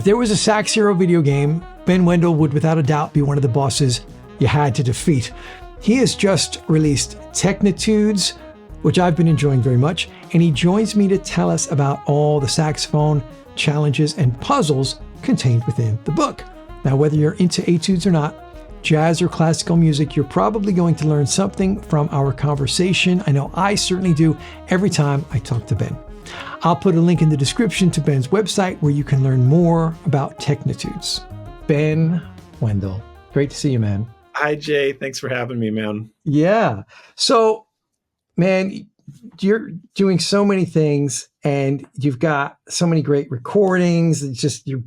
If there was a Sax Hero video game, Ben Wendel would without a doubt be one of the bosses you had to defeat. He has just released Technitudes, which I've been enjoying very much, and he joins me to tell us about all the saxophone challenges and puzzles contained within the book. Now, whether you're into etudes or not, jazz or classical music, you're probably going to learn something from our conversation. I know I certainly do every time I talk to Ben. I'll put a link in the description to Ben's website where you can learn more about Technitudes. Ben Wendel, great to see you, man. Hi, Jay. Thanks for having me, man. Yeah. So, man, you're doing so many things and you've got so many great recordings. It's just, you're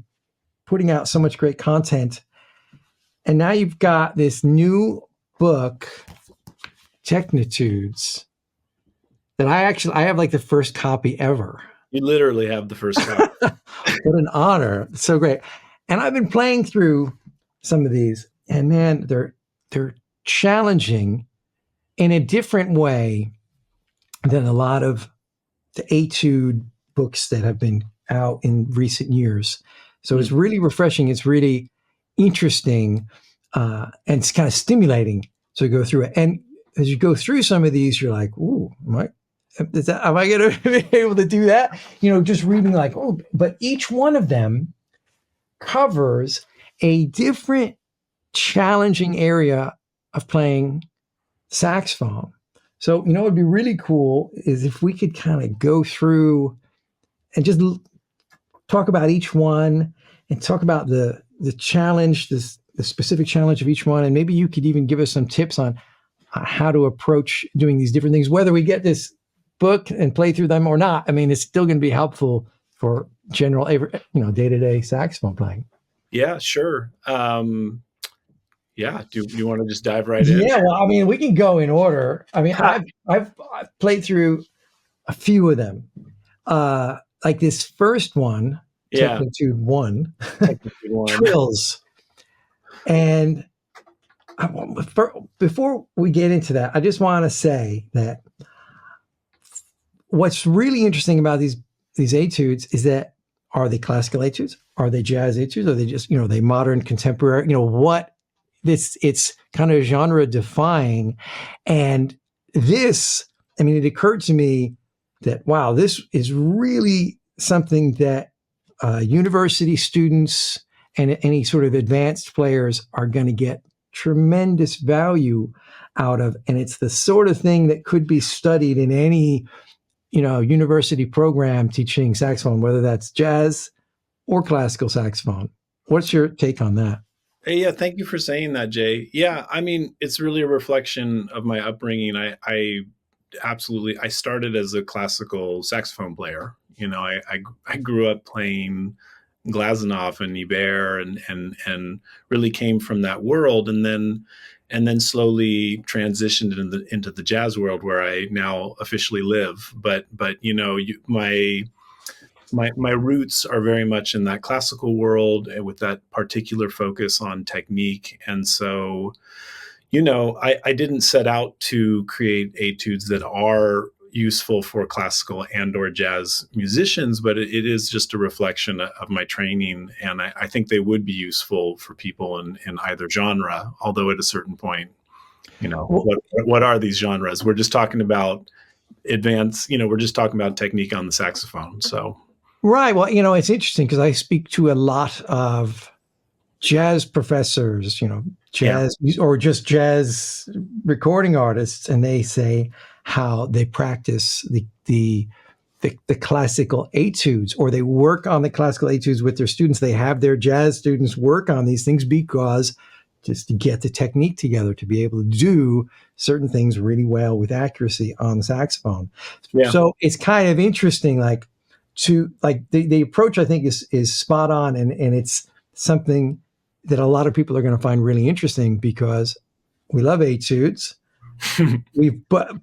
putting out so much great content. And now you've got this new book, Technitudes, that I have like the first copy ever. You literally have the first copy. What an honor. It's so great. And I've been playing through some of these, and man, they're challenging in a different way than a lot of the etude books that have been out in recent years. So it's really refreshing. It's really interesting, and it's kind of stimulating to go through it. And as you go through some of these, you're like, ooh, am I going to be able to do that? Just reading like, oh, but each one of them covers a different challenging area of playing saxophone. So, what would be really cool is if we could kind of go through and just talk about each one and talk about the challenge, the specific challenge of each one. And maybe you could even give us some tips on how to approach doing these different things, whether we get this book and play through them or not. I mean, it's still going to be helpful for general, day-to-day saxophone playing. Yeah, sure. Yeah. Do you want to just dive right in? Yeah. Well, I mean, we can go in order. I mean, I've played through a few of them. Like this first one, Technitude 1, Trills. And before we get into that, I just want to say that what's really interesting about these etudes is that, are they classical etudes? Are they jazz etudes? Are they just, they modern, contemporary? It's kind of genre defying. And this, it occurred to me that, wow, this is really something that university students and any sort of advanced players are going to get tremendous value out of. And it's the sort of thing that could be studied in any, university program teaching saxophone, whether that's jazz or classical saxophone. What's your take on that? Hey, yeah, thank you for saying that, Jay. Yeah, it's really a reflection of my upbringing. I absolutely, I started as a classical saxophone player. I grew up playing Glazunov and Ibert and really came from that world, and then slowly transitioned into the jazz world where I now officially live. But my roots are very much in that classical world with that particular focus on technique. And so, I didn't set out to create etudes that are useful for classical and or jazz musicians, but it is just a reflection of my training. And I think they would be useful for people in either genre, although at a certain point, what are these genres? We're just talking about advanced, we're just talking about technique on the saxophone. So. Right. Well, it's interesting because I speak to a lot of jazz professors, jazz or just jazz recording artists, and they say how they practice the classical etudes, or they work on the classical etudes with their students. They have their jazz students work on these things because just to get the technique together to be able to do certain things really well with accuracy on the saxophone. Yeah. So it's kind of interesting, the approach I think is spot on, and it's something that a lot of people are going to find really interesting because we love etudes. but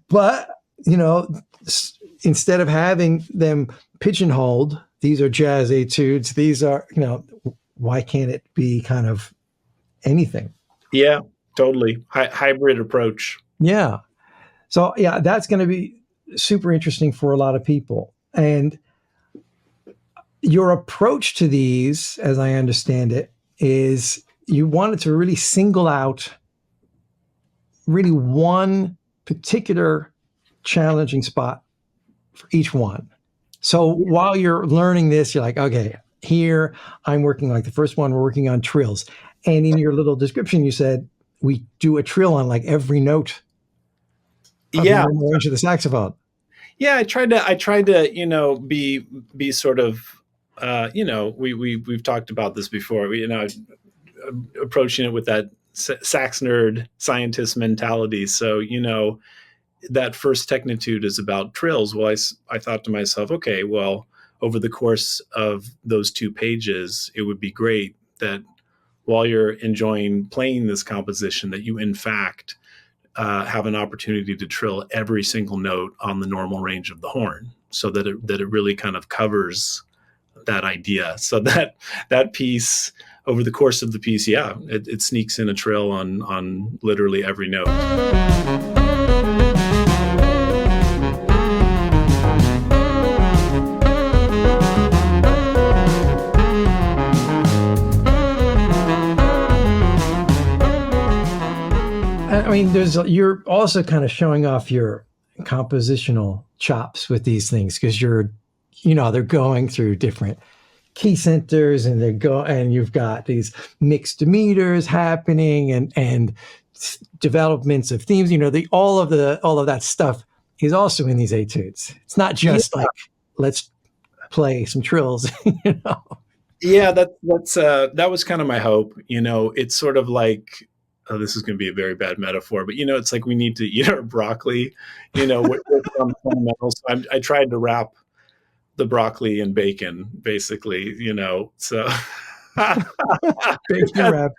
instead of having them pigeonholed, these are jazz etudes. These are, why can't it be kind of anything? Yeah, totally. Hybrid approach. Yeah. So that's going to be super interesting for a lot of people. And your approach to these, as I understand it, is you wanted to really single out really one particular challenging spot for each one. So while you're learning this, you're like, okay, here I'm working like the first one, we're working on trills. And in your little description, you said we do a trill on like every note of the Yeah. normal range of the saxophone. Yeah, I tried to, be sort of, we've talked about this before. Approaching it with that sax nerd scientist mentality. So, that first Technitude is about trills. Well, I thought to myself, okay, well, over the course of those 2 pages, it would be great that while you're enjoying playing this composition, that you in fact have an opportunity to trill every single note on the normal range of the horn, so that it really kind of covers that idea. So that piece, over the course of the piece, yeah, it sneaks in a trill on literally every note. I mean, you're also kind of showing off your compositional chops with these things because they're going through different key centers and and you've got these mixed meters happening and developments of themes. All of that stuff is also in these etudes. It's not just like let's play some trills. Yeah, that was kind of my hope. It's sort of like, oh, this is going to be a very bad metaphor, but it's like we need to eat our broccoli. Work on the fundamentals. So I tried to wrap the broccoli in bacon, basically. So bacon wrap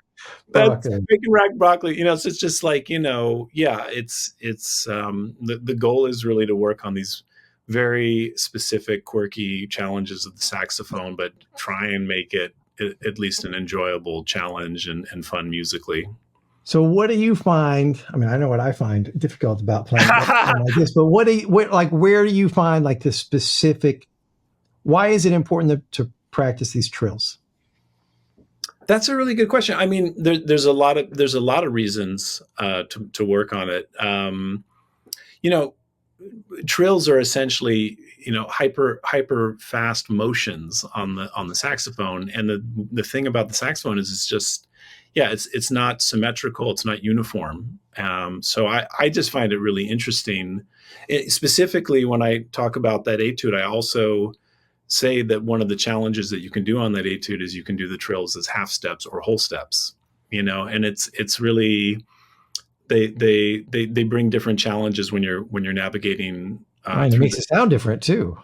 that's broccoli. bacon wrapped broccoli. So it's just like yeah, it's the goal is really to work on these very specific, quirky challenges of the saxophone, but try and make it at least an enjoyable challenge and fun musically. So what do you find? I mean, I know what I find difficult about playing like this, but where do you find like the specific? Why is it important to practice these trills? That's a really good question. I mean, there's a lot of reasons to work on it. Trills are essentially hyper fast motions on the saxophone, and the thing about the saxophone is it's just, yeah, it's not symmetrical, it's not uniform. So I just find it really interesting. Specifically, when I talk about that etude, I also say that one of the challenges that you can do on that etude is you can do the trills as half steps or whole steps. And it's really, they bring different challenges when you're navigating. It makes it sound different too.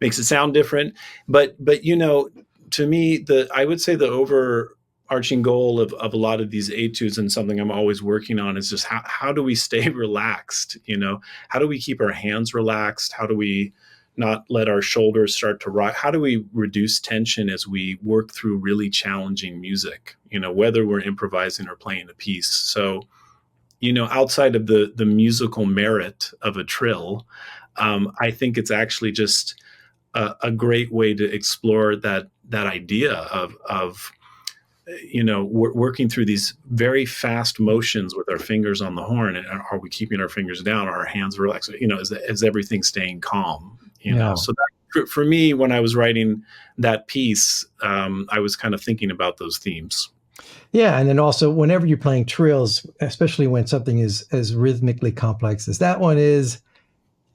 Makes it sound different, but to me, I would say the overarching goal of a lot of these etudes, and something I'm always working on, is just how do we stay relaxed? How do we keep our hands relaxed? How do we not let our shoulders start to rock? How do we reduce tension as we work through really challenging music? Whether we're improvising or playing a piece. So, outside of the musical merit of a trill, I think it's actually just a great way to explore that idea of working through these very fast motions with our fingers on the horn. And are we keeping our fingers down? Are our hands relaxed? Is everything staying calm? So that, for me, when I was writing that piece, I was kind of thinking about those themes. Yeah, and then also whenever you're playing trills, especially when something is as rhythmically complex as that one is,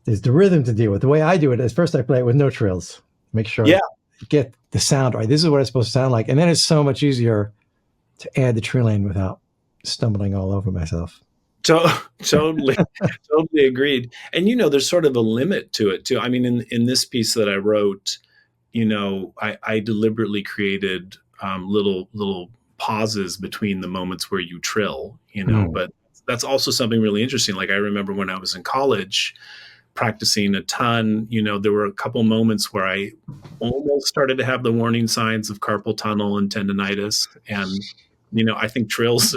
there's the rhythm to deal with. The way I do it is first I play it with no trills, make sure I get the sound right. This is what it's supposed to sound like, and then it's so much easier to add the trill in without stumbling all over myself. Totally agreed. And there's sort of a limit to it too. I mean, in this piece that I wrote, I deliberately created little pauses between the moments where you trill, but that's also something really interesting. Like, I remember when I was in college practicing a ton, there were a couple moments where I almost started to have the warning signs of carpal tunnel and tendonitis. And, I think trills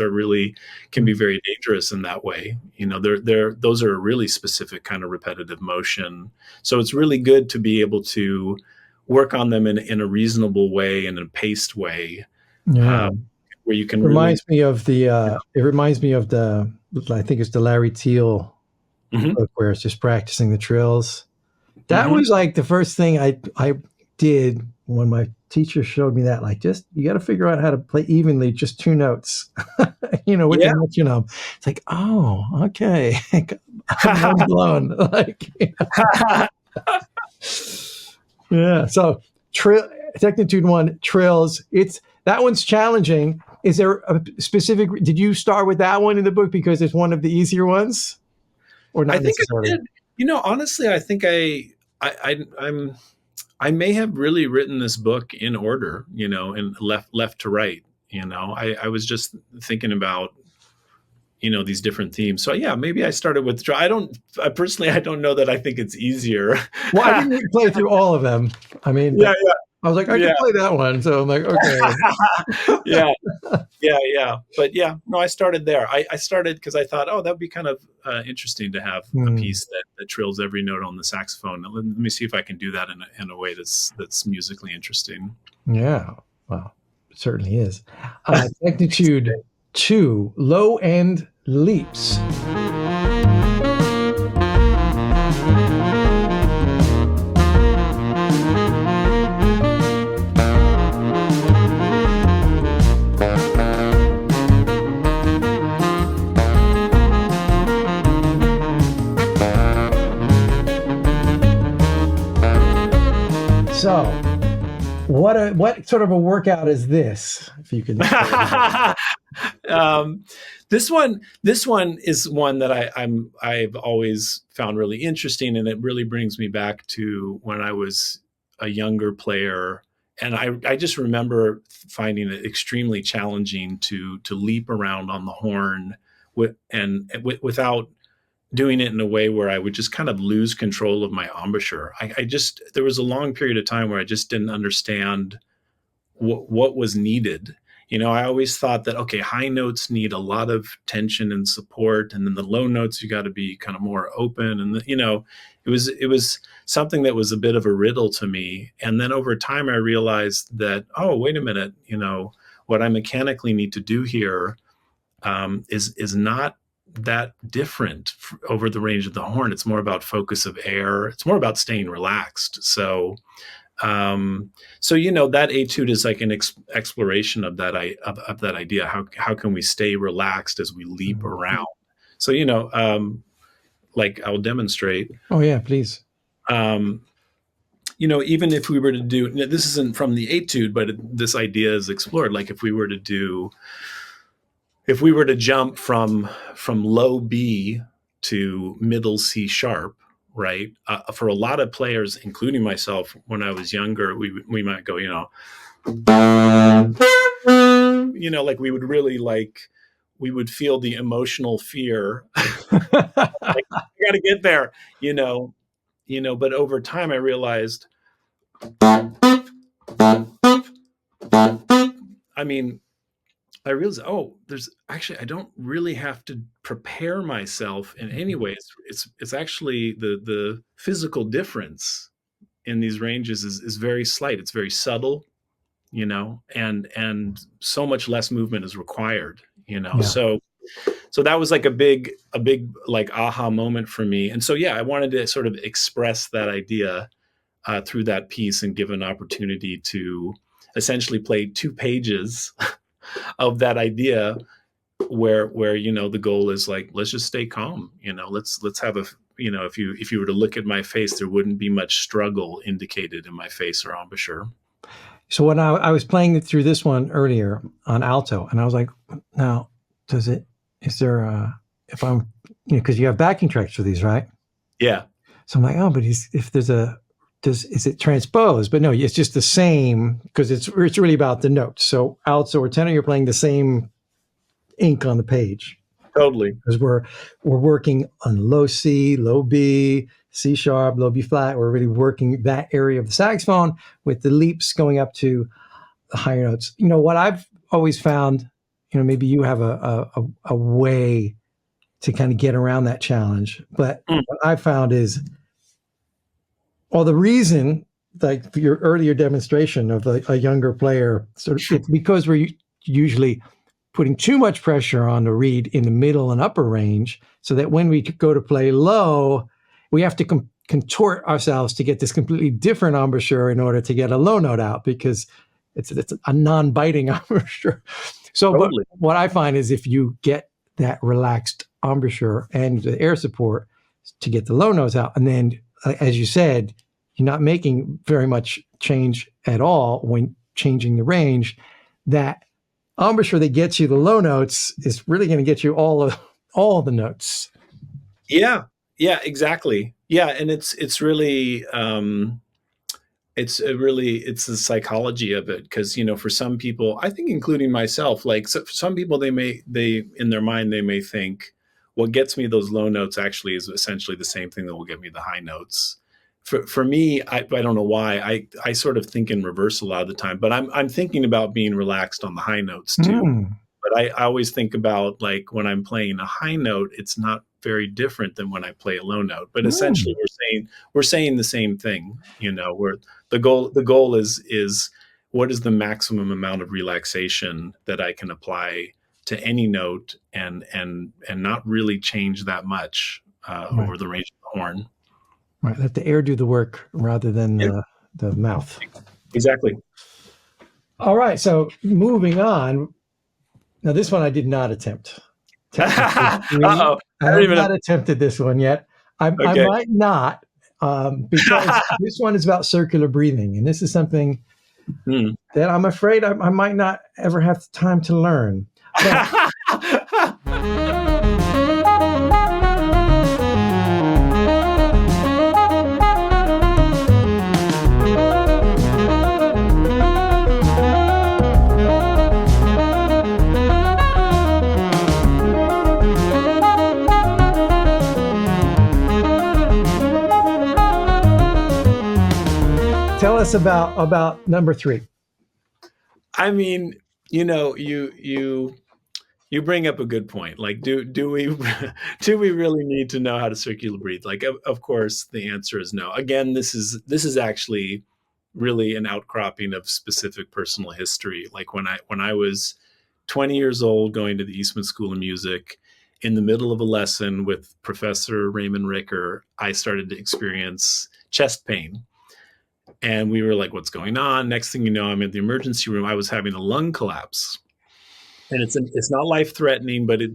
can be very dangerous in that way. Those are a really specific kind of repetitive motion. So it's really good to be able to work on them in a reasonable way and a paced way, Yeah. where you can really. Reminds me of the it reminds me of the, I think it's the Larry Teal Mhm, book where it's just practicing the trills. That mhm. was like the first thing I did when my teacher showed me that. Like, just you got to figure out how to play evenly, just two notes, with the Yeah. metronome. It's like, oh, okay, I'm mind blown. Like, yeah. So, Technitude one, Trills. That one's challenging. Is there a specific? Did you start with that one in the book because it's one of the easier ones, or I not think I necessarily? did. Honestly, I think I may have really written this book in order, and left to right. I was just thinking about these different themes. So yeah, maybe I started with. I personally, I don't know that I think it's easier. Well, I didn't play through all of them. I mean, but Yeah, I was like, I yeah, could play that one. So I'm like, okay. yeah, yeah. But yeah, no, I started there. I started because I thought, oh, that'd be kind of interesting to have a Hmm. piece that trills every note on the saxophone. Let me see if I can do that in a way that's musically interesting. Yeah. Well, it certainly is. Magnitude 2, low end leaps. So, what sort of a workout is this? If you can. um, this one is one that I've always found really interesting, and it really brings me back to when I was a younger player, and I just remember finding it extremely challenging to leap around on the horn without doing it in a way where I would just kind of lose control of my embouchure. There was a long period of time where I just didn't understand what was needed. I always thought that, okay, high notes need a lot of tension and support, and then the low notes you got to be kind of more open. And it was something that was a bit of a riddle to me. And then over time, I realized that, oh, wait a minute, what I mechanically need to do here is not that different over the range of the horn. It's more about focus of air. It's more about staying relaxed. So that etude is like an exploration of that idea. How can we stay relaxed as we leap around? So like I'll demonstrate. Oh yeah, please. Even if we were to do, this isn't from the etude, but this idea is explored. Like if we were to jump from low B to middle C sharp, right? For a lot of players, including myself, when I was younger, we might go, like we would really we would feel the emotional fear, like you got to get there, But over time, I realized, I mean, I realized, oh, I don't really have to prepare myself in any way. It's actually the physical difference in these ranges is very slight. It's very subtle, and so much less movement is required, Yeah. So that was like a big like aha moment for me. And so, yeah, I wanted to sort of express that idea through that piece and give an opportunity to essentially play 2 pages of that idea where the goal is like, let's just stay calm, let's have if you were to look at my face, there wouldn't be much struggle indicated in my face or embouchure. So when I was playing through this one earlier on alto, and I was like, now, is there if I'm, because you have backing tracks for these, right? Yeah. So I'm like, oh, but is it transposed? But no, it's just the same, because it's really about the notes. So alto or tenor, you're playing the same ink on the page. Totally. Because we're working on low C, low B, C sharp, low B flat. We're really working that area of the saxophone with the leaps going up to the higher notes. What I've always found, maybe you have a way to kind of get around that challenge. But what I found is, well, the reason like your earlier demonstration of a younger player, sort of, it's because we're usually putting too much pressure on the reed in the middle and upper range, so that when we go to play low, we have to contort ourselves to get this completely different embouchure in order to get a low note out, because it's a non-biting embouchure. So, totally. But what I find is if you get that relaxed embouchure and the air support to get the low notes out, and then, as you said, you're not making very much change at all when changing the range, that embouchure that gets you the low notes is really going to get you all the notes. Yeah, exactly. Yeah, and it's really it's the psychology of it, because for some people, I think including myself, like for some people, they in their mind they may think what gets me those low notes actually is essentially the same thing that will get me the high notes. For me, I don't know why, I sort of think in reverse a lot of the time, but I'm thinking about being relaxed on the high notes too. But I always think about, like, when I'm playing a high note, it's not very different than when I play a low note. But essentially, we're saying the same thing. Where the goal is what is the maximum amount of relaxation that I can apply to any note, and not really change that much over the range of the horn. Right, let the air do the work rather than the mouth. Exactly. All right, so moving on. Now, this one I did not attempt. Uh-oh. I have not attempted this one yet. I might not, because this one is about circular breathing, and this is something that I'm afraid I might not ever have time to learn. Tell us about number 3. I mean, you bring up a good point. Like, do we really need to know how to circular breathe? Like, of course, the answer is no. Again, this is actually really an outcropping of specific personal history. Like, when I was 20 years old, going to the Eastman School of Music, in the middle of a lesson with Professor Raymond Ricker, I started to experience chest pain. And we were like, what's going on? Next thing you know, I'm in the emergency room. I was having a lung collapse. And it's not life-threatening, but it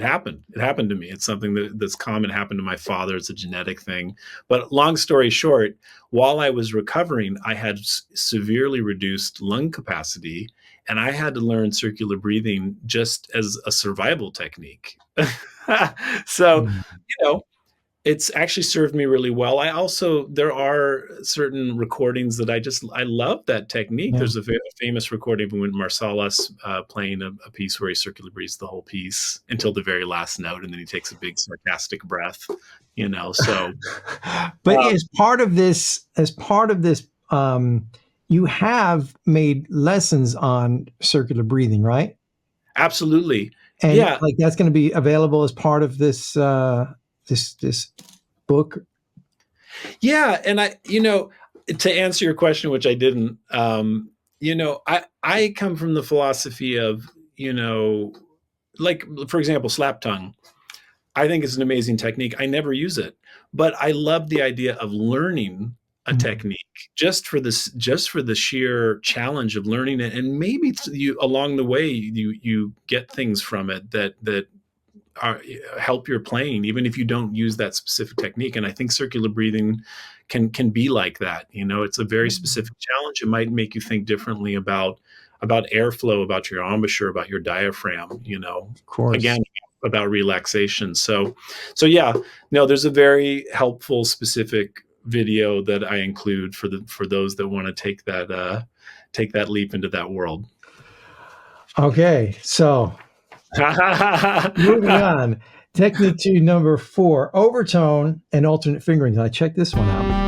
happened. It happened to me. It's something that's common. It happened to my father. It's a genetic thing. But long story short, while I was recovering, I had severely reduced lung capacity, and I had to learn circular breathing just as a survival technique. So, it's actually served me really well. There are certain recordings that I love that technique. Yeah. There's a famous recording of Wynton Marsalis playing a piece where he circular breathes the whole piece until the very last note, and then he takes a big sarcastic breath, so. But as part of this, you have made lessons on circular breathing, right? Absolutely. And like that's going to be available as part of this this book. Yeah. And to answer your question, which I didn't, I come from the philosophy of, like, for example, slap tongue. I think it's an amazing technique. I never use it, but I love the idea of learning a technique just for the sheer challenge of learning it. And maybe along the way, you get things from it that help your playing, even if you don't use that specific technique. And I think circular breathing can be like that. It's a very specific challenge. It might make you think differently about airflow, about your embouchure, about your diaphragm, Of course. Again, about relaxation. So yeah, no, there's a very helpful specific video that I include for those that want to take that leap into that world. Okay, so moving on, Technitude number 4, overtone and alternate fingerings. I checked this one out.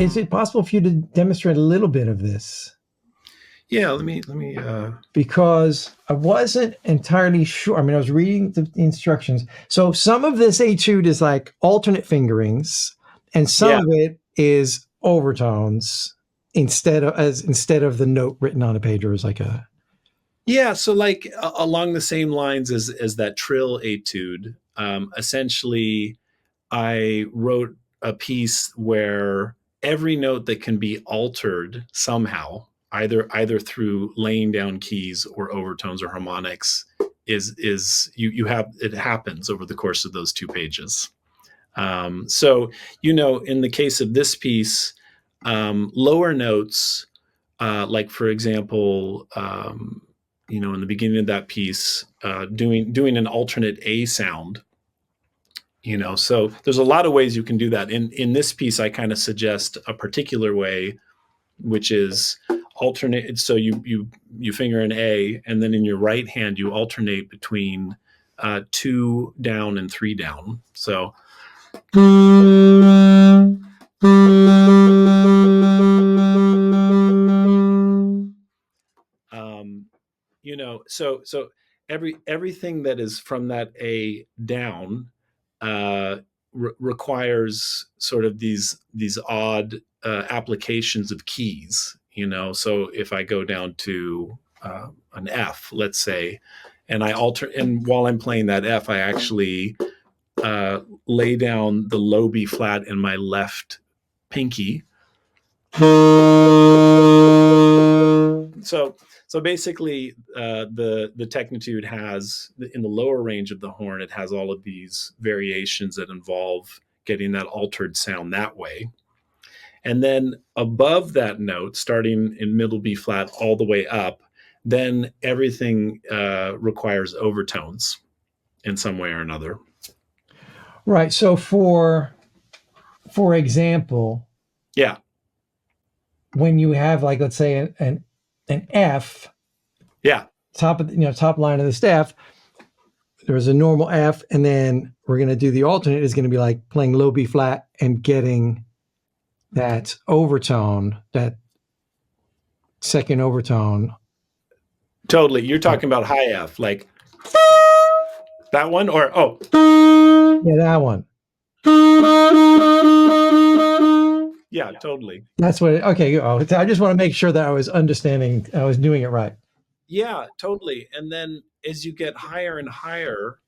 is it possible for you to demonstrate a little bit of this? Yeah, let me. Because I wasn't entirely sure. I mean, I was reading the instructions. So some of this etude is like alternate fingerings, and some Yeah. of it is overtones instead of the note written on a page, or is like a. Yeah, so like along the same lines as that trill etude, essentially, I wrote a piece where every note that can be altered somehow, either through laying down keys or overtones or harmonics, is you have it happens over the course of those 2 pages. So in the case of this piece, lower notes, like for example, in the beginning of that piece, doing an alternate A sound. So there's a lot of ways you can do that. In this piece, I kind of suggest a particular way, which is alternate. So you finger an A, and then in your right hand you alternate between 2 down and 3 down. So so everything that is from that A down requires sort of these odd applications of keys. So if I go down to an F, let's say, and while I'm playing that F, I actually lay down the low B flat in my left pinky. So basically, the Technitude has, in the lower range of the horn, it has all of these variations that involve getting that altered sound that way. And then above that note, starting in middle B flat all the way up, then everything requires overtones in some way or another. Right. So for example, yeah, when you have, like, let's say an F, yeah, top line of the staff, there's a normal F, and then we're going to do the alternate is going to be like playing low B flat and getting that overtone, that second overtone. Totally. You're talking about high F, like that one, or yeah, that one. Yeah, totally. That's what. Okay, I just want to make sure that I was understanding, I was doing it right. Yeah, totally. And then as you get higher and higher,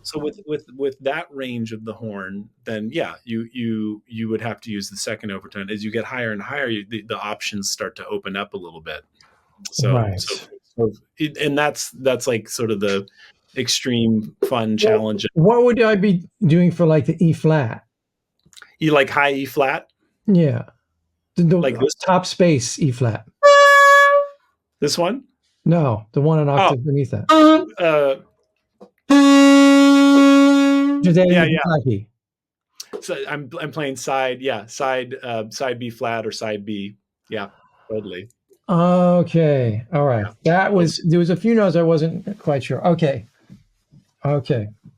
so with that range of the horn, then yeah, you would have to use the second overtone. As you get higher and higher, the options start to open up a little bit. So, right. And that's like sort of the extreme fun challenge. What would I be doing for like the E flat? You like high E flat? Yeah, the like this top space E flat. This one? No, the one an octave beneath that. Yeah. So I'm playing side B flat or side B. Yeah, totally. Okay, all right. There was a few notes I wasn't quite sure. Okay,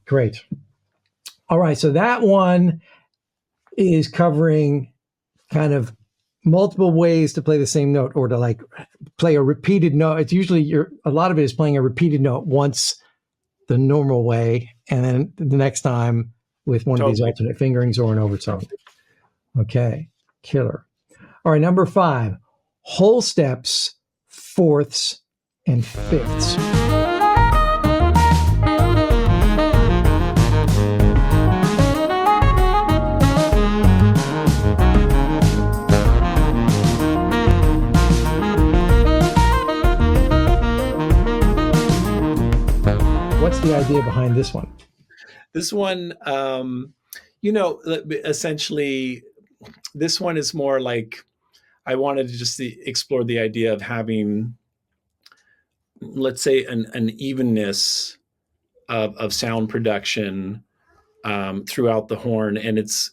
great. All right, so that one is covering kind of multiple ways to play the same note, or to like play a repeated note. It's usually a lot of it is playing a repeated note once the normal way, and then the next time with one of these alternate fingerings or an overtone. Okay, killer. All right, number 5, whole steps, fourths, and fifths. What's the idea behind this one? This one, essentially, this one is more like I wanted to just explore the idea of having, let's say, an evenness of sound production throughout the horn, and it's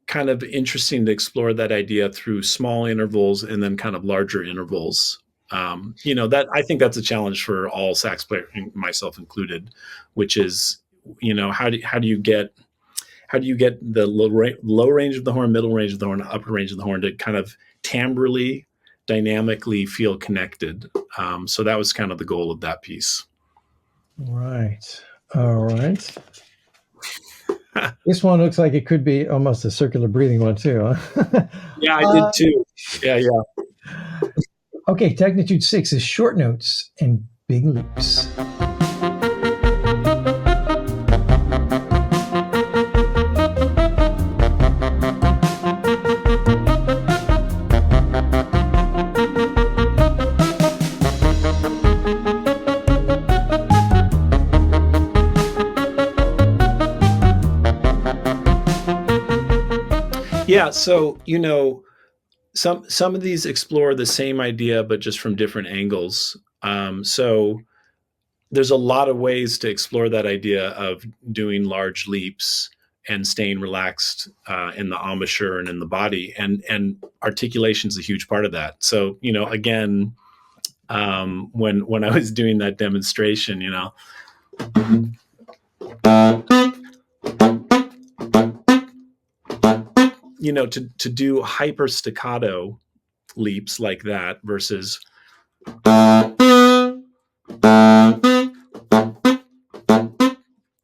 kind of interesting to explore that idea through small intervals and then kind of larger intervals. That I think that's a challenge for all sax players, myself included, which is, how do you get how do you get the low range of the horn, middle range of the horn, upper range of the horn to kind of timbrally, dynamically feel connected. So that was kind of the goal of that piece. Right. All right. This one looks like it could be almost a circular breathing one too. Huh? Yeah, I did too. Yeah. Okay, Technitude 6 is short notes and big loops. Yeah, so some of these explore the same idea, but just from different angles. So there's a lot of ways to explore that idea of doing large leaps and staying relaxed in the embouchure and in the body, and articulation is a huge part of that. So again, when I was doing that demonstration, to do hyper staccato leaps like that versus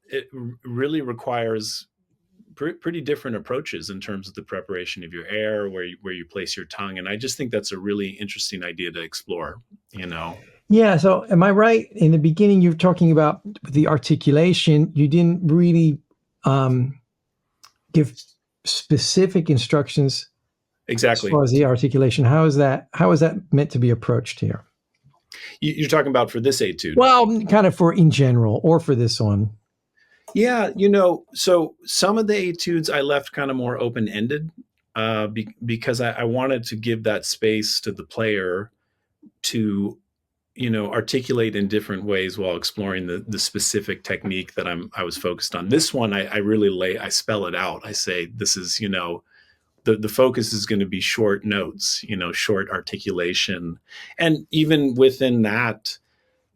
it really requires pretty different approaches in terms of the preparation of your air, where you place your tongue. And I just think that's a really interesting idea to explore, Yeah. So am I right? In the beginning, you were talking about the articulation. You didn't really give specific instructions exactly as far as the articulation. How is that meant to be approached here? You're talking about for this etude? Well, kind of for in general, or for this one. Yeah, so some of the etudes I left kind of more open-ended because I wanted to give that space to the player to, articulate in different ways while exploring the specific technique that I was focused on. This one, I really I spell it out. I say, this is, the focus is going to be short notes, short articulation. And even within that,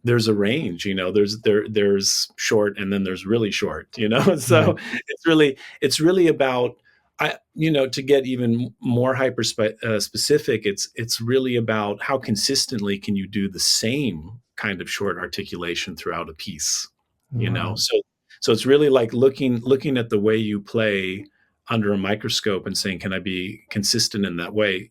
there's a range, there's short and then there's really short, so it's really about, to get even more hyper specific, it's really about how consistently can you do the same kind of short articulation throughout a piece, so it's really like looking at the way you play under a microscope and saying, can I be consistent in that way?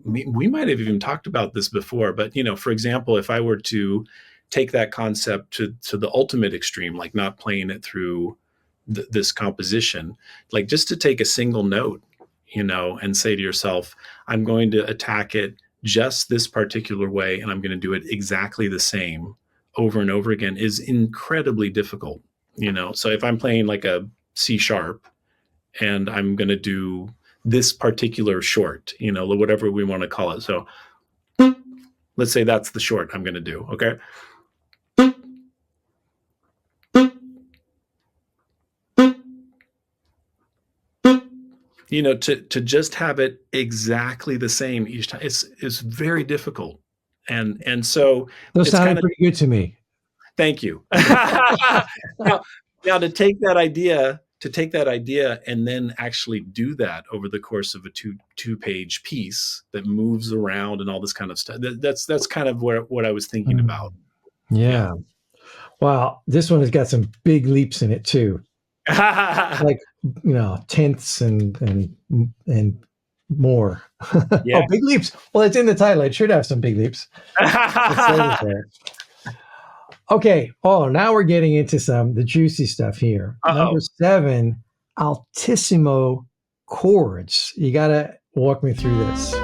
We might have even talked about this before, but for example, if I were to take that concept to the ultimate extreme, like not playing it through this composition, like just to take a single note, and say to yourself, I'm going to attack it just this particular way, and I'm going to do it exactly the same over and over again, is incredibly difficult. So if I'm playing like a C sharp and I'm going to do this particular short, whatever we want to call it. So let's say that's the short I'm going to do. Okay. To just have it exactly the same each time, it's very difficult. And so those sounded pretty good to me. Thank you. now to take that idea and then actually do that over the course of a two-page piece that moves around and all this kind of stuff. That's kind of what I was thinking about. Yeah. Wow. This one has got some big leaps in it too. Like, tenths and more. Yeah. Oh, big leaps. Well, it's in the title. It should have some big leaps. Okay. Oh, now we're getting into the juicy stuff here. Number 7, Altissimo chords. You got to walk me through this.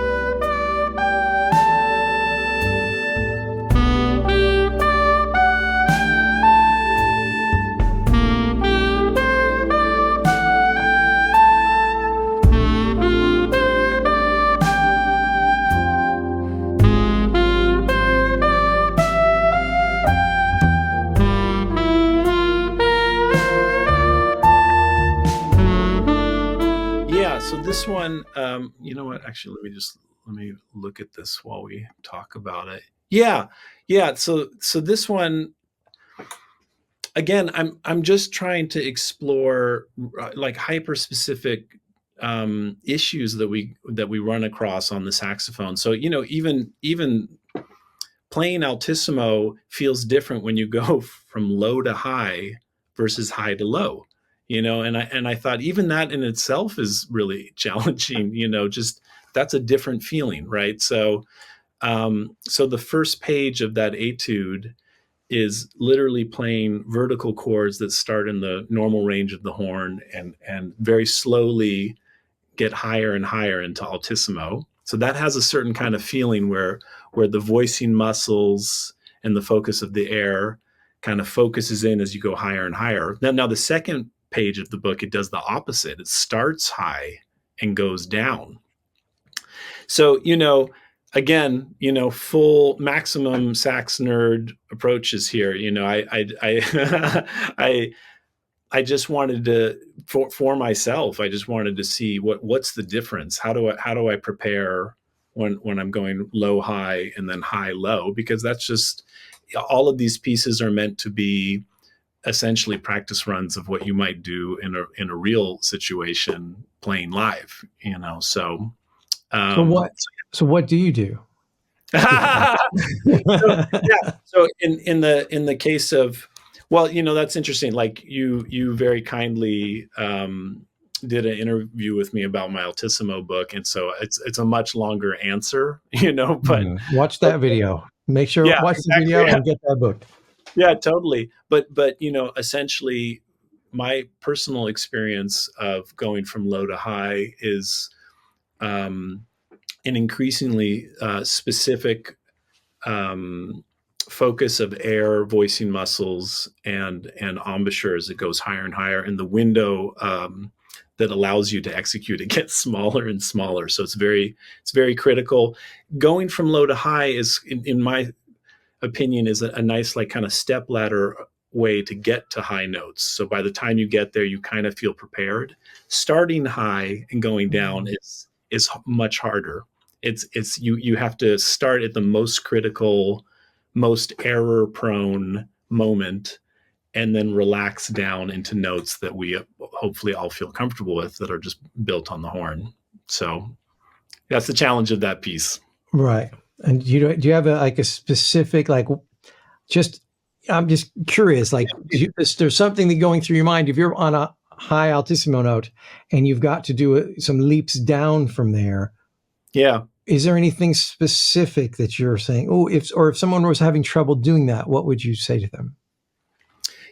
This one, you know what? Actually, let me look at this while we talk about it. Yeah. So this one, again, I'm just trying to explore like hyper specific issues that we run across on the saxophone. So even playing altissimo feels different when you go from low to high versus high to low. And I thought even that in itself is really challenging. Just that's a different feeling, right? So the first page of that etude is literally playing vertical chords that start in the normal range of the horn and very slowly get higher and higher into altissimo. So that has a certain kind of feeling where the voicing muscles and the focus of the air kind of focuses in as you go higher and higher. Now the second page of the book, it does the opposite. It starts high and goes down. So, again, full maximum sax nerd approaches here. I just wanted to, for myself, I just wanted to see what's the difference. How do I prepare when I'm going low, high, and then high, low? Because that's just, all of these pieces are meant to be essentially practice runs of what you might do in a real situation playing live, So, So what do you do? so yeah. So in the case of, well, that's interesting. Like you very kindly did an interview with me about my Altissimo book, and so it's a much longer answer, But watch that video. Make sure yeah, watch exactly, the video and get that book. Yeah, totally. But essentially, my personal experience of going from low to high is an increasingly specific focus of air, voicing muscles, and embouchure as it goes higher and higher, and the window that allows you to execute it gets smaller and smaller. So it's very critical. Going from low to high is, in my opinion, is a nice like kind of step ladder way to get to high notes. So by the time you get there, you kind of feel prepared. Starting high and going down is much harder. It's you have to start at the most critical, most error prone moment, and then relax down into notes that we hopefully all feel comfortable with, that are just built on the horn. So that's the challenge of that piece. Right. And do you have a specific, like, I'm just curious, like, is there something that going through your mind if you're on a high altissimo note and you've got to do some leaps down from there? Yeah. Is there anything specific that you're saying, if someone was having trouble doing that, what would you say to them?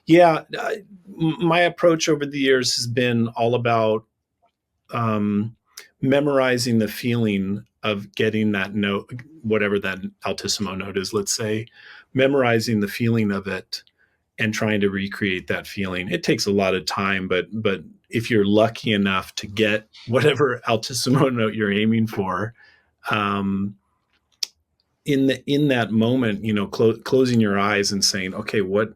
Yeah. My approach over the years has been all about memorizing the feeling of getting that note, whatever that altissimo note is, let's say, memorizing the feeling of it and trying to recreate that feeling. It takes a lot of time, but if you're lucky enough to get whatever altissimo note you're aiming for, in that moment, closing your eyes and saying, okay, what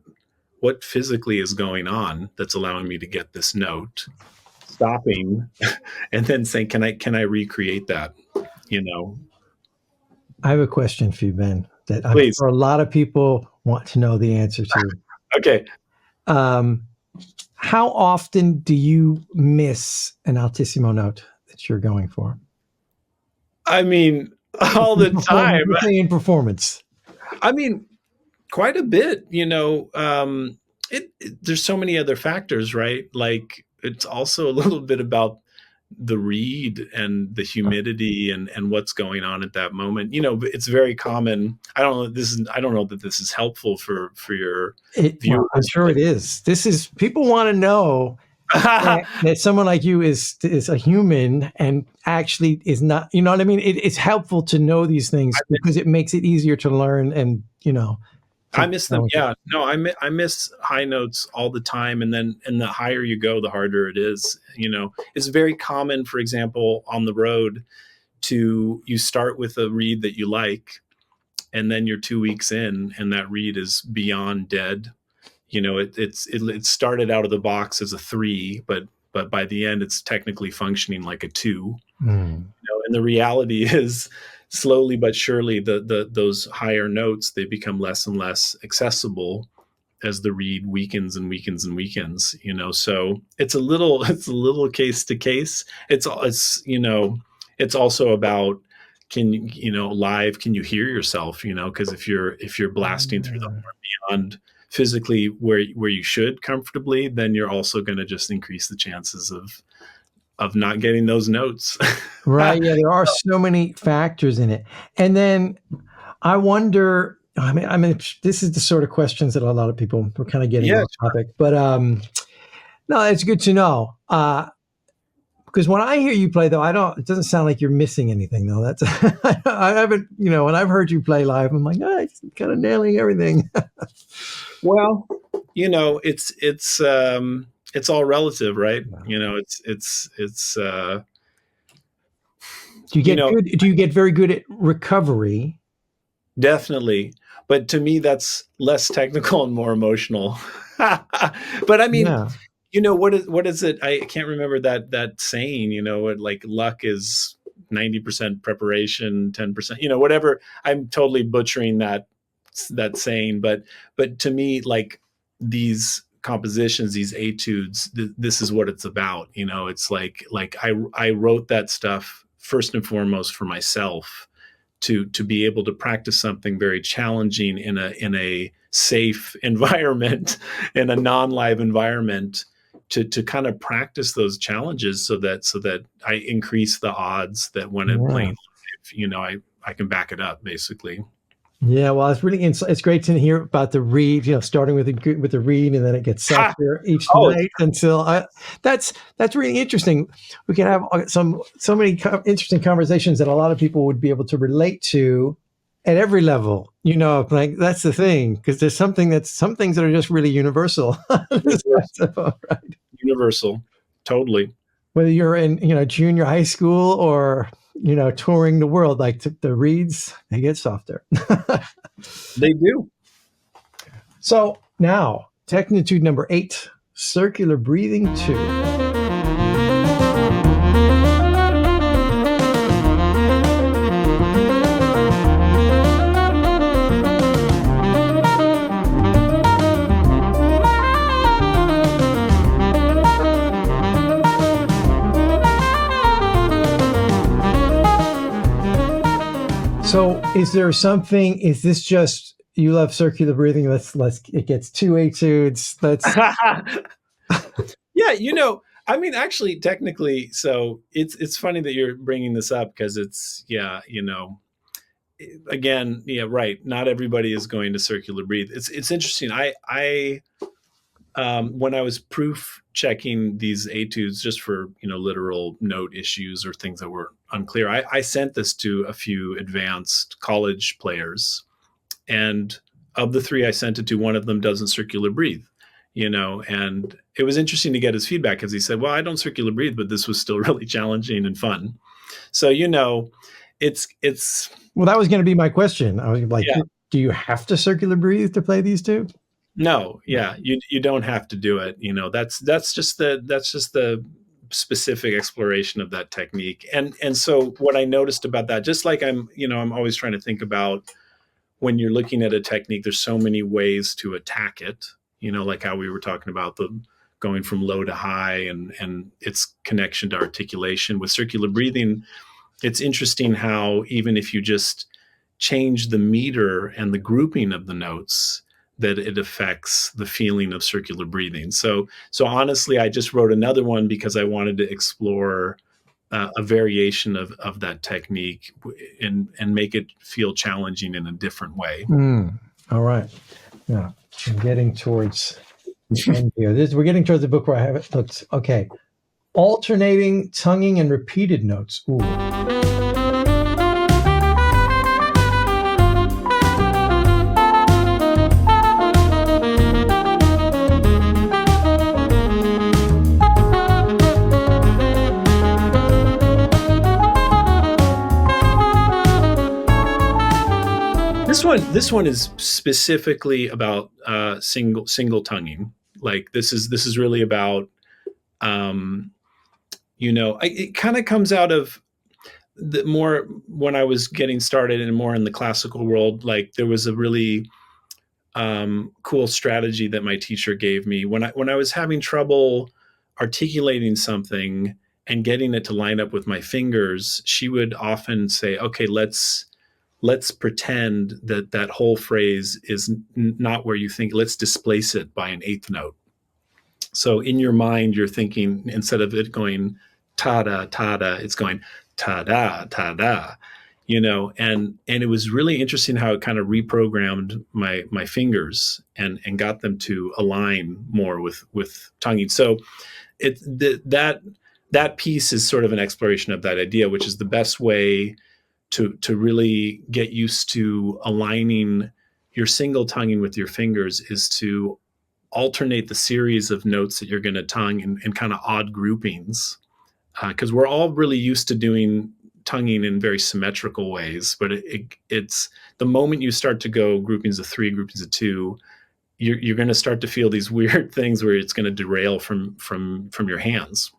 physically is going on that's allowing me to get this note, stopping and then saying, can I recreate that? I have a question for you, Ben, that I'm Please. sure a lot of people want to know the answer to. Okay. How often do you miss an altissimo note that you're going for? I mean, all the time. In performance. I mean, quite a bit. There's so many other factors, right? Like, it's also a little bit about the reed and the humidity and what's going on at that moment. It's very common. I don't know that this is helpful for your viewers. I'm sure it is. People want to know that someone like you is a human and actually is not, you know what I mean? It's helpful to know these things because it makes it easier to learn and, I miss them. Yeah, no, I miss high notes all the time. And the higher you go, the harder it is. It's very common, for example, on the road you start with a reed that you like, and then you're 2 weeks in and that reed is beyond dead. It started out of the box as a 3, but by the end it's technically functioning like a 2. And the reality is, slowly but surely, those higher notes, they become less and less accessible, as the reed weakens and weakens and weakens, so it's a little case to case. It's it's also about, live, can you hear yourself, because if you're blasting through the horn beyond physically where you should comfortably, then you're also going to just increase the chances of not getting those notes. Right. Yeah, there are so many factors in it. And then I wonder, I mean, this is the sort of questions that a lot of people were kind of getting off topic, but no, it's good to know. Because when I hear you play, though, it doesn't sound like you're missing anything, though. That's, I haven't, when I've heard you play live, I'm like, it's kind of nailing everything. Well, it's all relative, right? Do you get very good at recovery? Definitely. But to me, that's less technical and more emotional. But I mean, what is it? I can't remember that saying, like luck is 90% preparation, 10%, whatever. I'm totally butchering that saying, but to me, like these compositions, these etudes, this is what it's about. It's like I wrote that stuff first and foremost for myself, to be able to practice something very challenging in a safe environment, in a non-live environment, to kind of practice those challenges so that I increase the odds that when I'm playing live, I can back it up, basically. Yeah, well, it's great to hear about the reed, starting with the reed, and then it gets softer each night until that's really interesting. We can have so many interesting conversations that a lot of people would be able to relate to at every level. Like that's the thing, because there's some things that are just really universal. Right? Universal, totally. Whether you're in junior high school or touring the world, like the reeds, they get softer. They do. So now, Technitude number 8, circular breathing 2. So is this just, you love circular breathing? It gets 2 etudes. Yeah. I mean, actually, technically, so it's funny that you're bringing this up, because it's, again, right. Not everybody is going to circular breathe. It's interesting. I when I was proof checking these etudes just for, literal note issues or things that were unclear, I sent this to a few advanced college players, and of the 3 I sent it to, one of them doesn't circular breathe, and it was interesting to get his feedback, because he said, well, I don't circular breathe, but this was still really challenging and fun. So, it's well, that was going to be my question. I was like, do you have to circular breathe to play these two? No, you don't have to do it. That's just the specific exploration of that technique. And so what I noticed about that, just like I'm always trying to think about, when you're looking at a technique, there's so many ways to attack it. Like how we were talking about the going from low to high and its connection to articulation. With circular breathing, it's interesting how even if you just change the meter and the grouping of the notes, that it affects the feeling of circular breathing. So honestly, I just wrote another one because I wanted to explore a variation of that technique and make it feel challenging in a different way. All right. Yeah, I'm getting towards the end here. We're getting towards the book where I have it. Looks okay. Alternating tonguing and repeated notes. Ooh. This one is specifically about single tonguing. Like this is really about, it kind of comes out of the more when I was getting started and more in the classical world. Like there was a really cool strategy that my teacher gave me when I was having trouble articulating something and getting it to line up with my fingers. She would often say, "Okay, let's pretend that that whole phrase is not where you think. Let's displace it by an eighth note." So in your mind, you're thinking, instead of it going ta-da, ta-da, it's going ta-da, ta-da, and it was really interesting how it kind of reprogrammed my fingers and got them to align more with tonguing. So that piece is sort of an exploration of that idea, which is the best way to really get used to aligning your single tonguing with your fingers is to alternate the series of notes that you're going to tongue in kind of odd groupings, because we're all really used to doing tonguing in very symmetrical ways, but it's the moment you start to go groupings of 3, groupings of 2, you're going to start to feel these weird things where it's going to derail from your hands.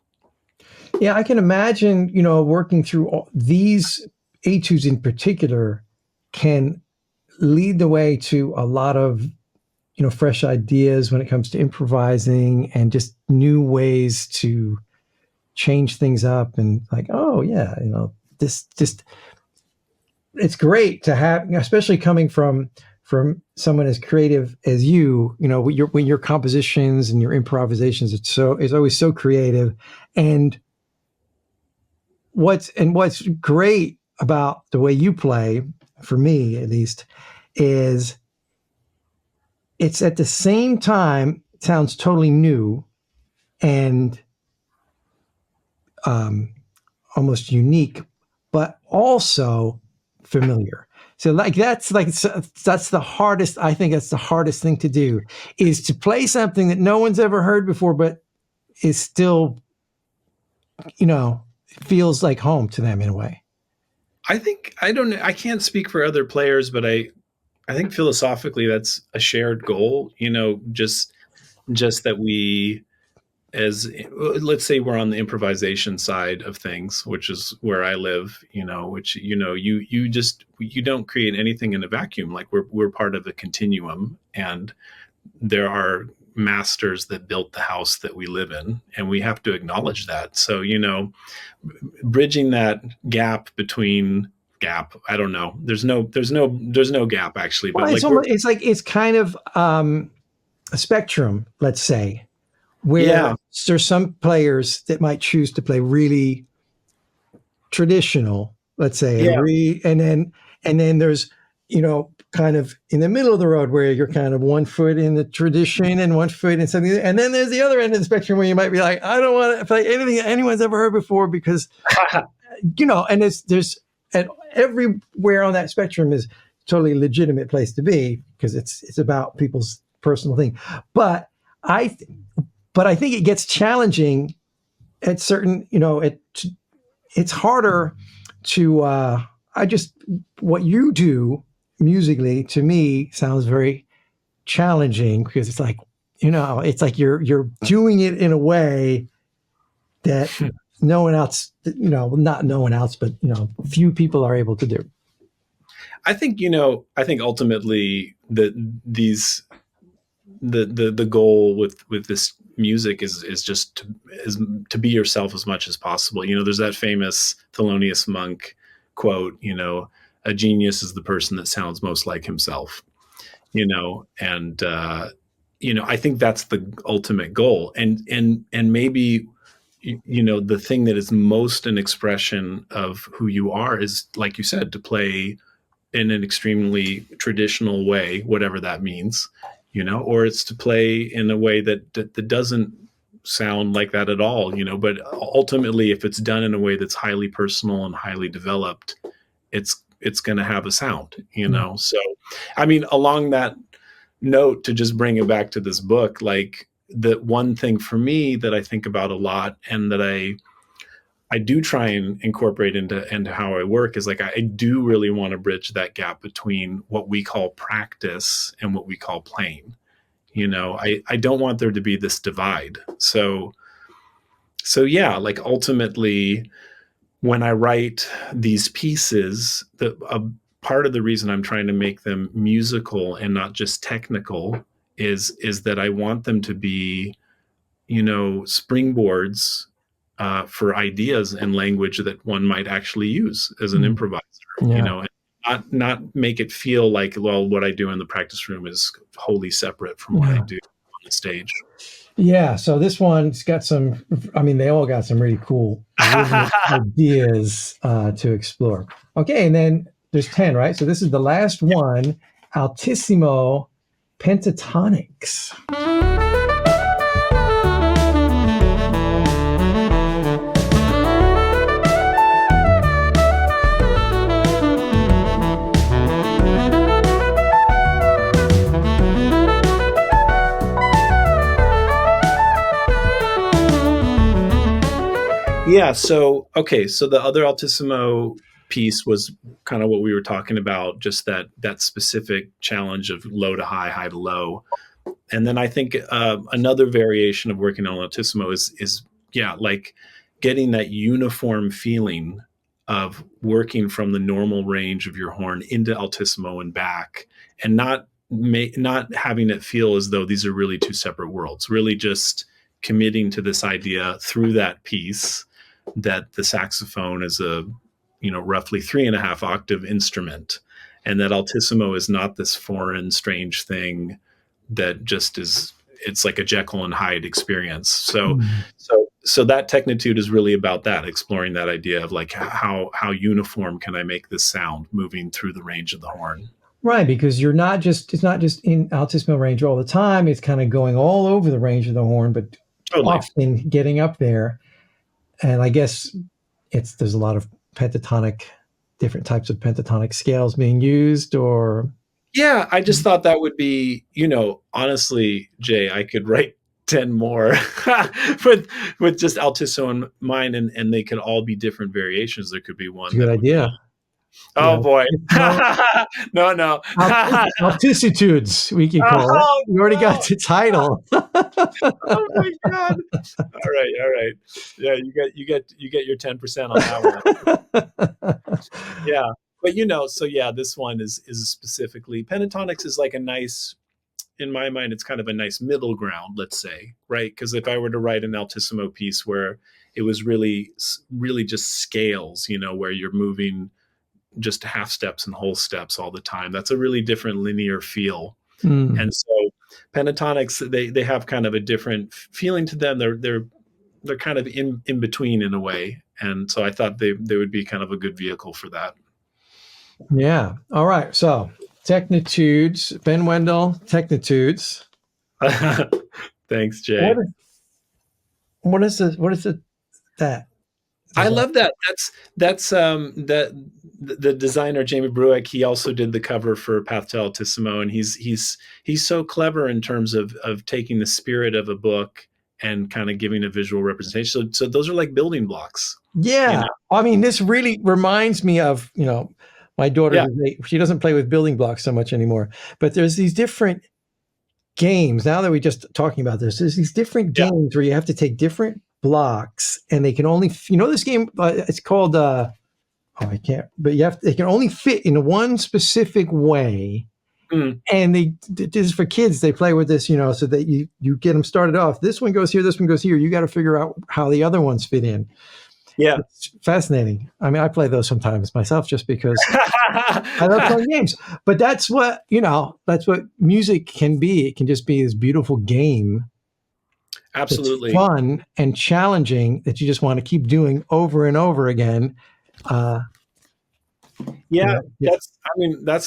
Yeah, I can imagine, working through these etudes in particular can lead the way to a lot of, fresh ideas when it comes to improvising and just new ways to change things up. And like, oh yeah, this just, it's great to have, especially coming from someone as creative as you, when your compositions and your improvisations, it's always so creative. And what's great about the way you play, for me at least, is it's at the same time sounds totally new and almost unique, but also familiar. So that's the hardest. I think that's the hardest thing to do, is to play something that no one's ever heard before, but is still, feels like home to them in a way. I can't speak for other players, but I think philosophically that's a shared goal, just that we, let's say we're on the improvisation side of things, which is where I live, which, you don't create anything in a vacuum. Like we're part of a continuum, and there are masters that built the house that we live in, and we have to acknowledge that. So, bridging that gap, I don't know. There's no gap actually, but well, it's kind of a spectrum, let's say, where there's some players that might choose to play really traditional, let's say, and then there's, kind of in the middle of the road where you're kind of 1 foot in the tradition and 1 foot in something. And then there's the other end of the spectrum where you might be like, I don't want to play anything that anyone's ever heard before because, and there's and everywhere on that spectrum is totally legitimate place to be because it's about people's personal thing. But I think it gets challenging at certain, it's harder to, what you do musically to me sounds very challenging because it's like, it's like you're doing it in a way that no one else, not no one else, but, few people are able to do. I think ultimately the goal with this music is just to be yourself as much as possible. There's that famous Thelonious Monk quote, a genius is the person that sounds most like himself, and I think that's the ultimate goal. And maybe, the thing that is most an expression of who you are is, like you said, to play in an extremely traditional way, whatever that means, or it's to play in a way that doesn't sound like that at all, but ultimately, if it's done in a way that's highly personal and highly developed, it's going to have a sound, So, I mean, along that note, to just bring it back to this book, like the one thing for me that I think about a lot and that I do try and incorporate into how I work is like, I do really want to bridge that gap between what we call practice and what we call playing. I don't want there to be this divide. So yeah, like ultimately when I write these pieces, part of the reason I'm trying to make them musical and not just technical is that I want them to be, springboards for ideas and language that one might actually use as an improviser, Yeah. and not make it feel like, well, what I do in the practice room is wholly separate from what I do on the stage. Yeah, so this one's got some, I mean, they all got some really cool ideas to explore. Okay, and then there's 10, right? So this is the last one, Altissimo pentatonics. Yeah. So the other Altissimo piece was kind of what we were talking about, just that specific challenge of low to high, high to low. And then I think another variation of working on Altissimo is like getting that uniform feeling of working from the normal range of your horn into Altissimo and back, and not having it feel as though these are really two separate worlds, really just committing to this idea through that piece that the saxophone is a roughly 3.5 octave instrument, and that Altissimo is not this foreign, strange thing that just is. It's like a Jekyll and Hyde experience. So that Technitude is really about that, exploring that idea of like how uniform can I make this sound moving through the range of the horn. Right, because it's not just in Altissimo range all the time. It's kind of going all over the range of the horn, but often getting up there. And I guess there's a lot of different types of pentatonic scales being used, or. Yeah, I just thought that would be, honestly, Jay, I could write 10 more with just Altissimo in mind, and they could all be different variations. There could be one. Good idea. Oh boy. No. Altissitudes, we can call it. We already got the title. Oh my God. All right. Yeah, you get your 10% on that one. Yeah. But this one is specifically, pentatonics is like a nice, in my mind, it's kind of a nice middle ground, let's say, right? Because if I were to write an Altissimo piece where it was really, really just scales, where you're moving just half steps and whole steps all the time, that's a really different linear feel. And so pentatonics, they have kind of a different feeling to them. They're kind of in between in a way. And so I thought they would be kind of a good vehicle for that. Yeah. All right. So Technitudes, Ben Wendel, Technitudes. Thanks, Jay. What is that? I love that. That's the designer Jamie Brueck. He also did the cover for Path to Altissimo, and he's so clever in terms of taking the spirit of a book and kind of giving a visual representation. So those are like building blocks. Yeah, I mean, this really reminds me of my daughter. Yeah. She doesn't play with building blocks so much anymore, but there's these different games. Now that we're just talking about this, there's these different games where you have to take different blocks, and they can only, this game, it's called, I can't, but they can only fit in one specific way. And this is for kids. They play with this, so that you get them started off. This one goes here, this one goes here. You got to figure out how the other ones fit in. Yeah. It's fascinating. I mean, I play those sometimes myself just because I love playing games. But that's what music can be. It can just be this beautiful game. Absolutely. It's fun and challenging that you just want to keep doing over and over again. That's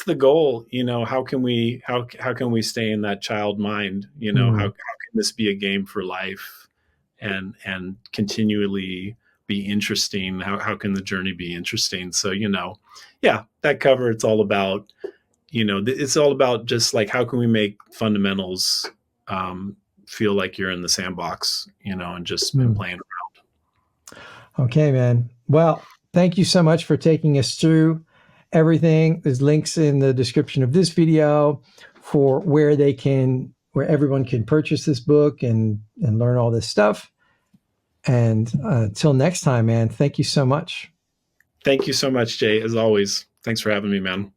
the goal. How can we stay in that child mind? How can this be a game for life and continually be interesting? How can the journey be interesting? So, that cover, it's all about, it's all about just like, how can we make fundamentals, feel like you're in the sandbox, and just been playing around. Okay, man. Well, thank you so much for taking us through everything. There's links in the description of this video for where everyone can purchase this book and learn all this stuff. And until next time, man, thank you so much. Thank you so much, Jay. As always, thanks for having me, man.